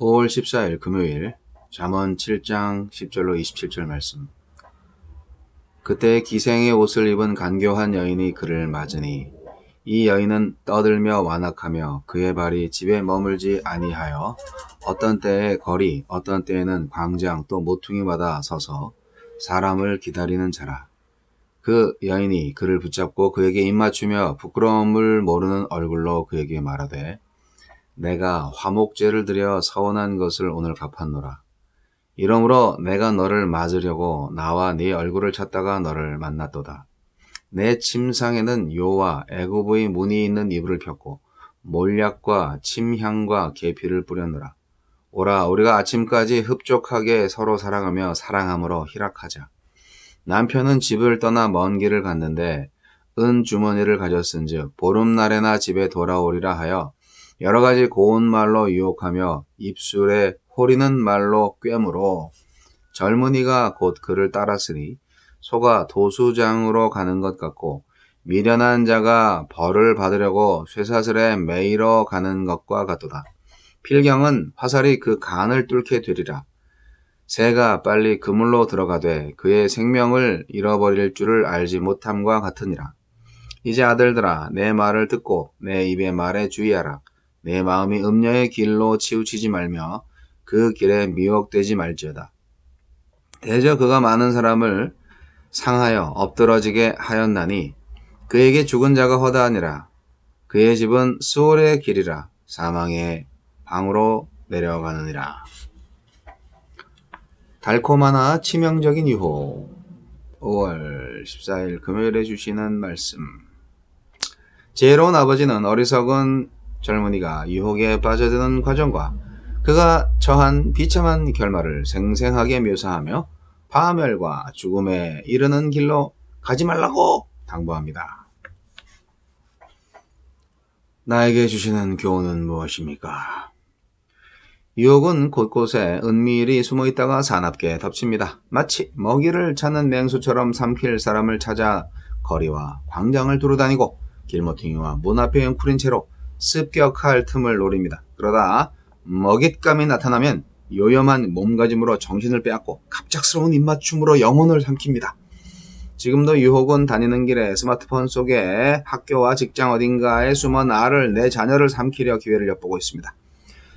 5월 14일 금요일 잠언 7장 10절로 27절 말씀. 그때 기생의 옷을 입은 간교한 여인이 그를 맞으니 이 여인은 떠들며 완악하며 그의 발이 집에 머물지 아니하여 어떤 때에 거리 어떤 때에는 광장 또 모퉁이마다 서서 사람을 기다리는 자라. 그 여인이 그를 붙잡고 그에게 입맞추며 부끄러움을 모르는 얼굴로 그에게 말하되 내가 화목제를 드려 서원한 것을 오늘 갚았노라. 이러므로 내가 너를 맞으려고 나와 네 얼굴을 찾다가 너를 만났도다. 내 침상에는 요와 애굽의 무늬 있는 이불을 폈고 몰약과 침향과 계피를 뿌렸노라. 오라 우리가 아침까지 흡족하게 서로 사랑하며 사랑함으로 희락하자. 남편은 집을 떠나 먼 길을 갔는데 은 주머니를 가졌은즉 보름날에나 집에 돌아오리라 하여 여러 가지 고운 말로 유혹하며 입술에 호리는 말로 꿰므로 젊은이가 곧 그를 따랐으니 소가 도수장으로 가는 것 같고 미련한 자가 벌을 받으려고 쇠사슬에 매이러 가는 것과 같도다. 필경은 화살이 그 간을 뚫게 되리라. 새가 빨리 그물로 들어가되 그의 생명을 잃어버릴 줄을 알지 못함과 같으니라. 이제 아들들아 내 말을 듣고 내 입의 말에 주의하라. 내 마음이 음녀의 길로 치우치지 말며 그 길에 미혹되지 말지어다. 대저 그가 많은 사람을 상하여 엎드러지게 하였나니 그에게 죽은 자가 허다하니라. 그의 집은 수월의 길이라 사망의 방으로 내려가느니라. 달콤하나 치명적인 유혹. 5월 14일 금요일에 주시는 말씀. 지혜로운 아버지는 어리석은 젊은이가 유혹에 빠져드는 과정과 그가 처한 비참한 결말을 생생하게 묘사하며 파멸과 죽음에 이르는 길로 가지 말라고 당부합니다. 나에게 주시는 교훈은 무엇입니까? 유혹은 곳곳에 은밀히 숨어있다가 사납게 덮칩니다. 마치 먹이를 찾는 맹수처럼 삼킬 사람을 찾아 거리와 광장을 두루다니고 길모퉁이와 문 앞에 웅크린 채로 습격할 틈을 노립니다. 그러다 먹잇감이 나타나면 요염한 몸가짐으로 정신을 빼앗고 갑작스러운 입맞춤으로 영혼을 삼킵니다. 지금도 유혹은 다니는 길에 스마트폰 속에 학교와 직장 어딘가에 숨어 나를 내 자녀를 삼키려 기회를 엿보고 있습니다.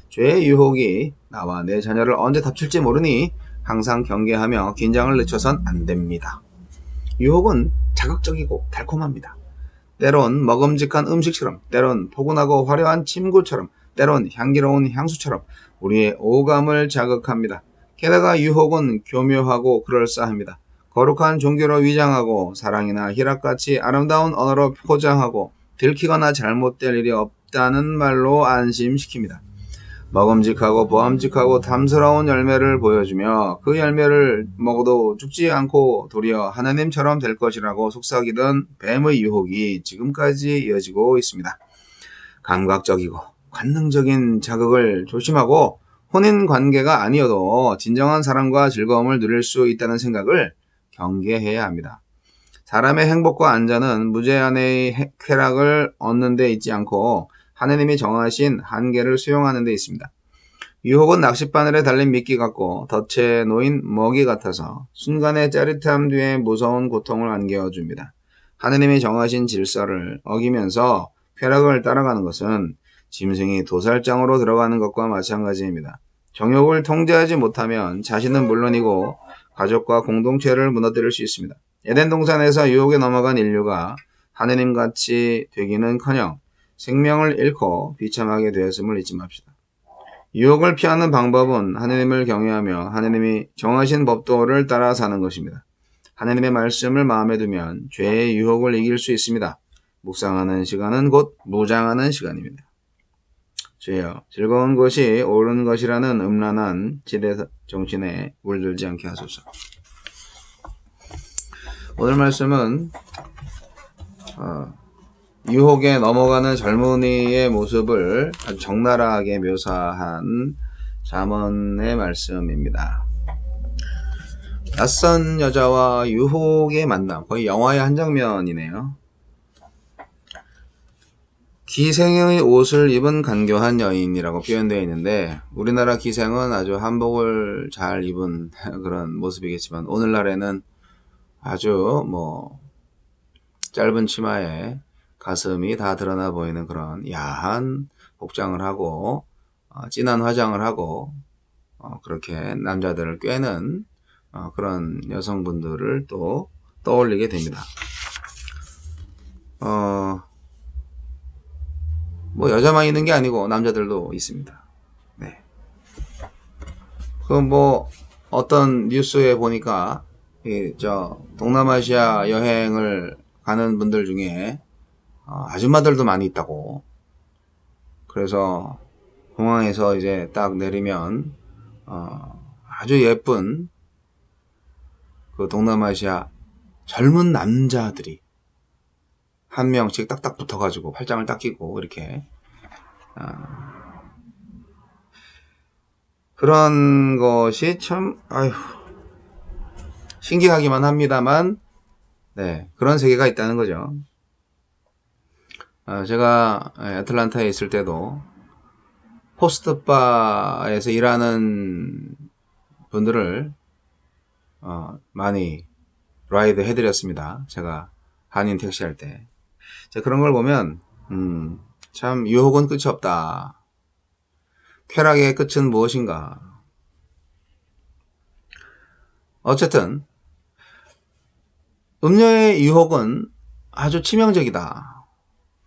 죄의 유혹이 나와 내 자녀를 언제 덮칠지 모르니 항상 경계하며 긴장을 늦춰선 안 됩니다. 유혹은 자극적이고 달콤합니다. 때론 먹음직한 음식처럼, 때론 포근하고 화려한 침구처럼, 때론 향기로운 향수처럼 우리의 오감을 자극합니다. 게다가 유혹은 교묘하고 그럴싸합니다. 거룩한 종교로 위장하고 사랑이나 희락같이 아름다운 언어로 포장하고 들키거나 잘못될 일이 없다는 말로 안심시킵니다. 먹음직하고 보암직하고 탐스러운 열매를 보여주며 그 열매를 먹어도 죽지 않고 도리어 하나님처럼 될 것이라고 속삭이던 뱀의 유혹이 지금까지 이어지고 있습니다. 감각적이고 관능적인 자극을 조심하고 혼인 관계가 아니어도 진정한 사랑과 즐거움을 누릴 수 있다는 생각을 경계해야 합니다. 사람의 행복과 안전은 무제한의 쾌락을 얻는 데 있지 않고 하느님이 정하신 한계를 수용하는 데 있습니다. 유혹은 낚싯바늘에 달린 미끼 같고 덫에 놓인 먹이 같아서 순간의 짜릿함 뒤에 무서운 고통을 안겨줍니다. 하느님이 정하신 질서를 어기면서 쾌락을 따라가는 것은 짐승이 도살장으로 들어가는 것과 마찬가지입니다. 정욕을 통제하지 못하면 자신은 물론이고 가족과 공동체를 무너뜨릴 수 있습니다. 에덴 동산에서 유혹에 넘어간 인류가 하느님같이 되기는커녕 생명을 잃고 비참하게 되었음을 잊지 맙시다. 유혹을 피하는 방법은 하느님을 경외하며 하느님이 정하신 법도를 따라 사는 것입니다. 하느님의 말씀을 마음에 두면 죄의 유혹을 이길 수 있습니다. 묵상하는 시간은 곧 무장하는 시간입니다. 주여, 즐거운 것이 옳은 것이라는 음란한 지대 정신에 물들지 않게 하소서. 오늘 말씀은 유혹에 넘어가는 젊은이의 모습을 아주 적나라하게 묘사한 잠언의 말씀입니다. 낯선 여자와 유혹의 만남, 거의 영화의 한 장면이네요. 기생의 옷을 입은 간교한 여인이라고 표현되어 있는데, 우리나라 기생은 아주 한복을 잘 입은 그런 모습이겠지만, 오늘날에는 아주 짧은 치마에 가슴이 다 드러나 보이는 그런 야한 복장을 하고, 진한 화장을 하고, 그렇게 남자들을 꿰는 그런 여성분들을 또 떠올리게 됩니다. 여자만 있는 게 아니고 남자들도 있습니다. 네. 어떤 뉴스에 보니까 동남아시아 여행을 가는 분들 중에 아줌마들도 많이 있다고. 그래서 공항에서 이제 딱 내리면 아주 예쁜 그 동남아시아 젊은 남자들이 한 명씩 딱딱 붙어가지고 팔짱을 딱 끼고 이렇게 그런 것이 참 신기하기만 합니다만, 네, 그런 세계가 있다는 거죠. 제가 애틀란타에 있을 때도 호스트바에서 일하는 분들을 많이 라이드 해드렸습니다. 제가 한인 택시 할 때. 그런 걸 보면 참 유혹은 끝이 없다. 쾌락의 끝은 무엇인가. 어쨌든 음료의 유혹은 아주 치명적이다.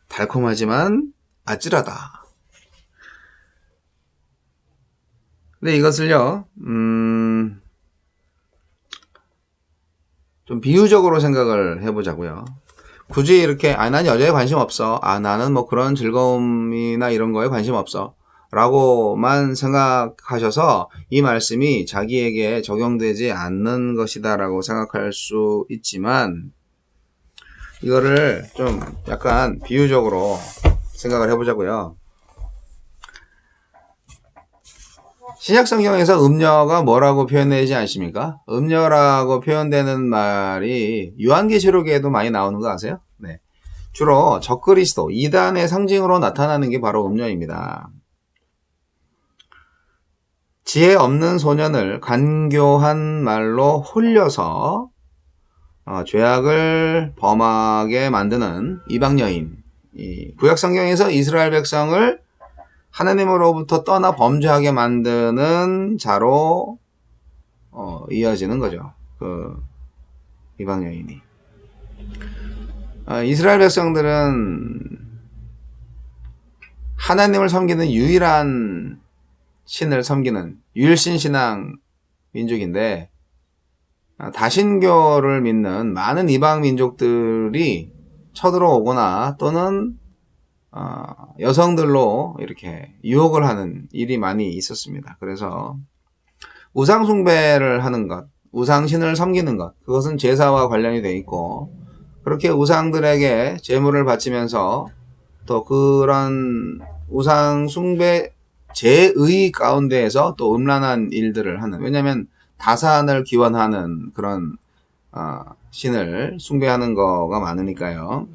달콤하지만 아찔하다. 근데 이것을요, 좀 비유적으로 생각을 해보자고요. 굳이 이렇게 난 여자에 관심 없어, 나는 그런 즐거움이나 이런 거에 관심 없어 라고만 생각하셔서 이 말씀이 자기에게 적용되지 않는 것이다 라고 생각할 수 있지만, 이거를 좀 약간 비유적으로 생각을 해보자고요. 신약성경에서 음녀가 뭐라고 표현되지 않습니까? 음녀라고 표현되는 말이 요한계시록에도 많이 나오는 거 아세요? 네. 주로 적그리스도, 이단의 상징으로 나타나는 게 바로 음녀입니다. 지혜 없는 소년을 간교한 말로 홀려서 죄악을 범하게 만드는 이방 여인. 구약성경에서 이스라엘 백성을 하나님으로부터 떠나 범죄하게 만드는 자로 이어지는 거죠. 그 이방 여인이. 이스라엘 백성들은 하나님을 섬기는 유일한 신을 섬기는 유일신 신앙 민족인데, 다신교를 믿는 많은 이방 민족들이 쳐들어오거나 또는 여성들로 이렇게 유혹을 하는 일이 많이 있었습니다. 그래서 우상 숭배를 하는 것, 우상신을 섬기는 것, 그것은 제사와 관련이 돼 있고, 그렇게 우상들에게 제물을 바치면서 또 그런 우상 숭배 제의 가운데에서 또 음란한 일들을 하는, 왜냐하면 다산을 기원하는 그런 신을 숭배하는 거가 많으니까요.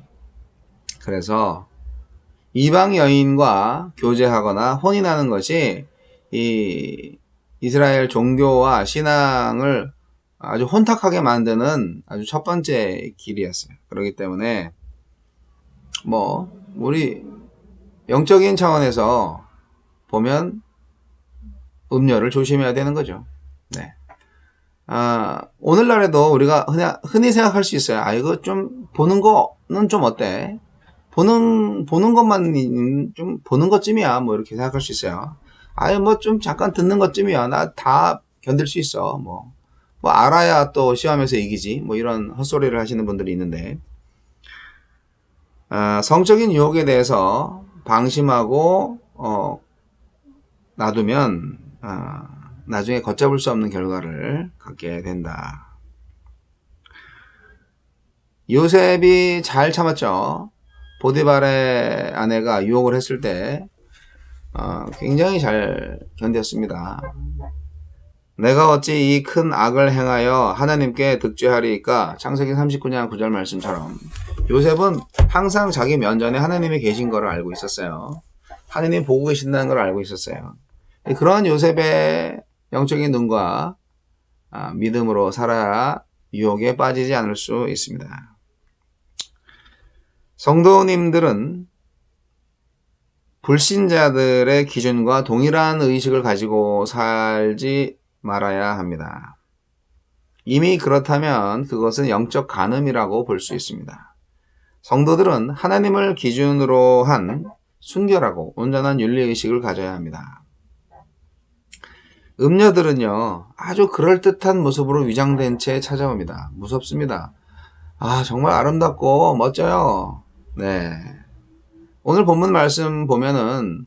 그래서 이방 여인과 교제하거나 혼인하는 것이 이 이스라엘 종교와 신앙을 아주 혼탁하게 만드는 아주 첫 번째 길이었어요. 그렇기 때문에 우리 영적인 차원에서 보면 음녀를 조심해야 되는 거죠. 네. 오늘날에도 우리가 흔히 생각할 수 있어요. 이거 좀 보는 거는 좀 어때? 보는 것만 좀 보는 것쯤이야. 이렇게 생각할 수 있어요. 좀 잠깐 듣는 것쯤이야. 나 다 견딜 수 있어. 알아야 또 시험에서 이기지. 이런 헛소리를 하시는 분들이 있는데, 성적인 유혹에 대해서 방심하고 놔두면 나중에 걷잡을 수 없는 결과를 갖게 된다. 요셉이 잘 참았죠. 보디발의 아내가 유혹을 했을 때 굉장히 잘 견뎠습니다. 내가 어찌 이 큰 악을 행하여 하나님께 득죄하리이까. 창세기 39장 9절 말씀처럼 요셉은 항상 자기 면전에 하나님이 계신 걸 알고 있었어요. 하나님 보고 계신다는 걸 알고 있었어요. 그러한 요셉의 영적인 눈과 믿음으로 살아야 유혹에 빠지지 않을 수 있습니다. 성도님들은 불신자들의 기준과 동일한 의식을 가지고 살지 말아야 합니다. 이미 그렇다면 그것은 영적 간음이라고 볼 수 있습니다. 성도들은 하나님을 기준으로 한 순결하고 온전한 윤리의식을 가져야 합니다. 음녀들은요, 아주 그럴듯한 모습으로 위장된 채 찾아옵니다. 무섭습니다. 정말 아름답고 멋져요. 네. 오늘 본문 말씀 보면은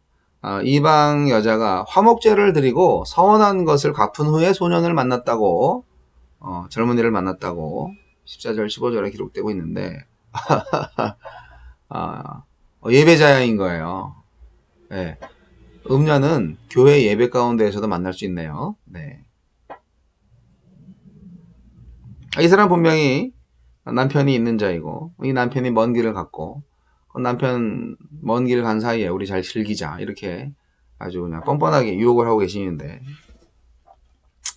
이방 여자가 화목제를 드리고 서원한 것을 갚은 후에 소년을 만났다고, 젊은이를 만났다고 14절 15절에 기록되고 있는데 예배자인 거예요. 네. 음녀는 교회 예배 가운데에서도 만날 수 있네요. 네. 이 사람 분명히 남편이 있는 자이고, 이 남편이 먼 길을 갔고, 남편 먼 길 간 사이에 우리 잘 즐기자, 이렇게 아주 그냥 뻔뻔하게 유혹을 하고 계시는데,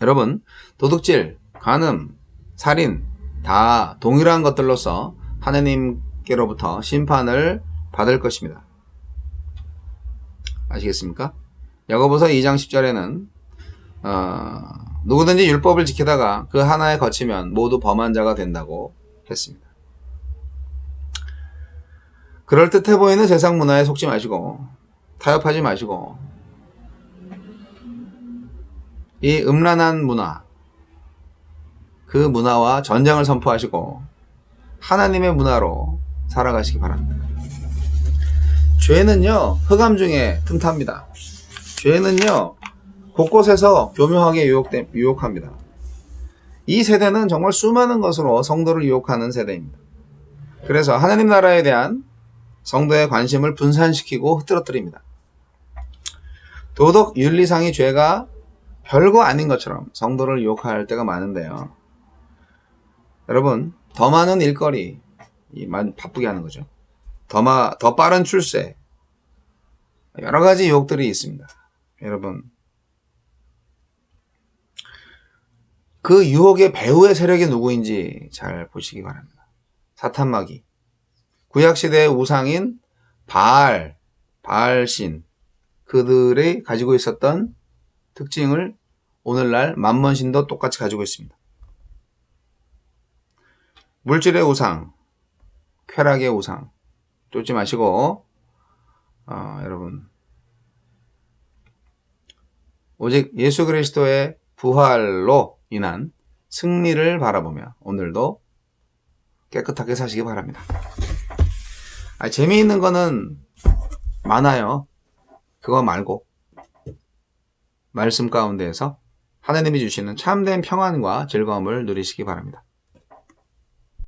여러분, 도둑질, 간음, 살인 다 동일한 것들로서 하나님께로부터 심판을 받을 것입니다. 아시겠습니까? 야고보서 2장 10절에는 누구든지 율법을 지키다가 그 하나에 거치면 모두 범한 자가 된다고 했습니다. 그럴듯해 보이는 세상 문화에 속지 마시고 타협하지 마시고 이 음란한 문화, 그 문화와 전쟁을 선포하시고 하나님의 문화로 살아가시기 바랍니다. 죄는요, 흑암 중에 틈탑니다. 죄는요, 곳곳에서 교묘하게 유혹합니다. 이 세대는 정말 수많은 것으로 성도를 유혹하는 세대입니다. 그래서 하나님 나라에 대한 성도의 관심을 분산시키고 흐트러뜨립니다. 도덕 윤리상의 죄가 별거 아닌 것처럼 성도를 유혹할 때가 많은데요. 여러분, 더 많은 일거리, 바쁘게 하는 거죠. 더 빠른 출세, 여러 가지 유혹들이 있습니다. 여러분, 그 유혹의 배후의 세력이 누구인지 잘 보시기 바랍니다. 사탄마귀, 구약시대의 우상인 바알신, 그들이 가지고 있었던 특징을 오늘날 만몬신도 똑같이 가지고 있습니다. 물질의 우상, 쾌락의 우상 쫓지 마시고 여러분, 오직 예수 그리스도의 부활로 인한 승리를 바라보며 오늘도 깨끗하게 사시기 바랍니다. 재미있는 거는 많아요. 그거 말고 말씀 가운데에서 하나님이 주시는 참된 평안과 즐거움을 누리시기 바랍니다.